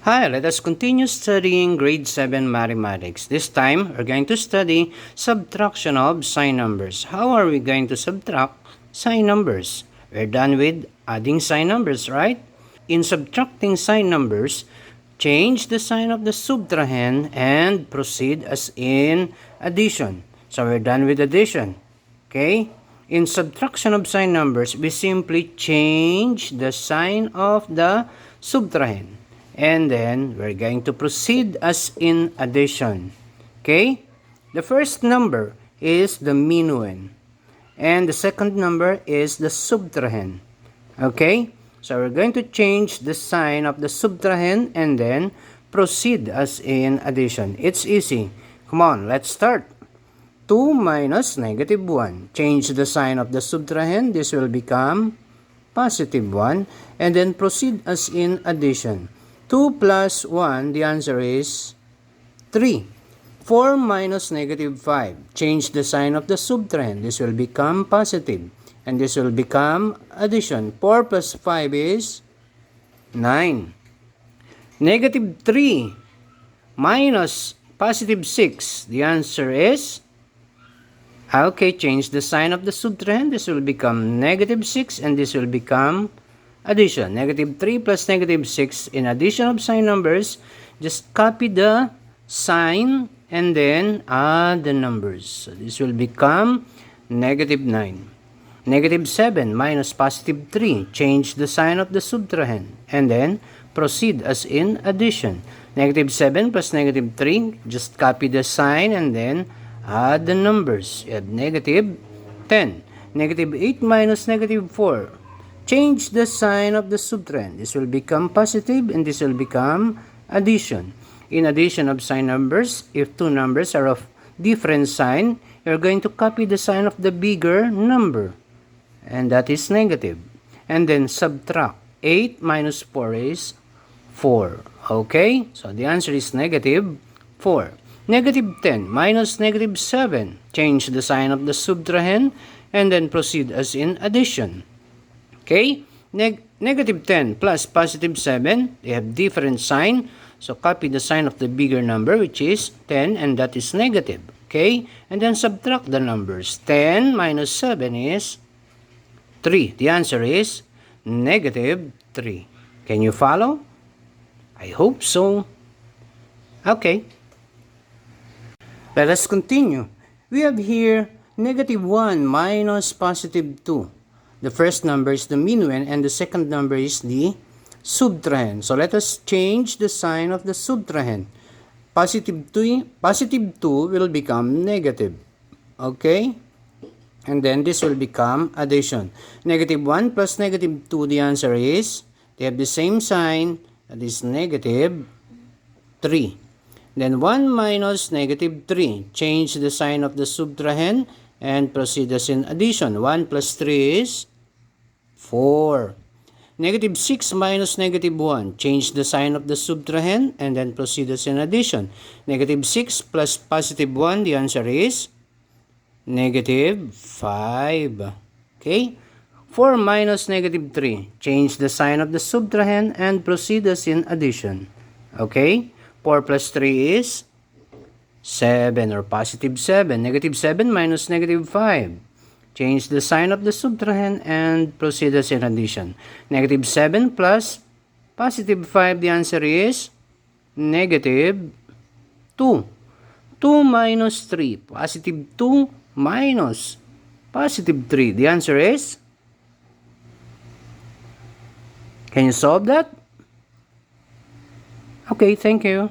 Hi, let us continue studying grade 7 mathematics. This time, we're going to study subtraction of sine numbers. How are we going to subtract sine numbers? We're done with adding sine numbers, right? In subtracting sine numbers, change the sign of the subtrahend and proceed as in addition. So we're done with addition. Okay? In subtraction of sine numbers, we simply change the sign of the subtrahend. And then, we're going to proceed as in addition. Okay? The first number is the minuend. And the second number is the subtrahend. Okay? So, we're going to change the sign of the subtrahend and then proceed as in addition. It's easy. Come on, let's start. 2 minus negative 1. Change the sign of the subtrahend. This will become positive 1. And then proceed as in addition. 2 plus 1, the answer is 3. 4 minus negative 5. Change the sign of the subtrahend. This will become positive. And this will become addition. 4 plus 5 is 9. Negative 3 minus positive 6. The answer is, okay, change the sign of the subtrahend. This will become negative 6 and this will become addition. Negative 3 plus negative 6 in addition of sine numbers. Just copy the sign and then add the numbers. So this will become negative 9. Negative 7 minus positive 3. Change the sign of the subtrahend and then proceed as in addition. Negative 7 plus negative 3. Just copy the sign and then add the numbers. You have negative 10. Negative 8 minus negative 4. Change the sign of the subtrahend. This will become positive and this will become addition. In addition of sine numbers, if two numbers are of different sign, you're going to copy the sign of the bigger number. And that is negative. And then subtract. 8 minus 4 is 4. Okay? So the answer is negative 4. Negative 10 minus negative 7. Change the sign of the subtrahend and then proceed as in addition. Okay? Negative 10 plus positive 7, they have different sign. So copy the sign of the bigger number, which is 10, and that is negative. Okay? And then subtract the numbers. 10 minus 7 is 3. The answer is negative 3. Can you follow? I hope so. Okay. Let us continue. We have here negative 1 minus positive 2. The first number is the minuend and the second number is the subtrahend. So let us change the sign of the subtrahend. Positive 2 will become negative. Okay? And then this will become addition. Negative 1 plus negative 2, the answer is, they have the same sign, that is negative 3. Then 1 minus negative 3. Change the sign of the subtrahend and proceed as in addition. 1 plus 3 is 4. Negative 6 minus negative 1. Change the sign of the subtrahend and then proceed as in addition. Negative 6 plus positive 1. The answer is negative 5. Okay? 4 minus negative 3. Change the sign of the subtrahend and proceed as in addition. Okay? 4 plus 3 is 7 or positive 7. Negative 7 minus negative 5. Change the sign of the subtrahend and proceed as in addition. Negative 7 plus positive 5. The answer is negative 2. 2 minus 3. Positive 2 minus positive 3. The answer is? Can you solve that? Okay, thank you.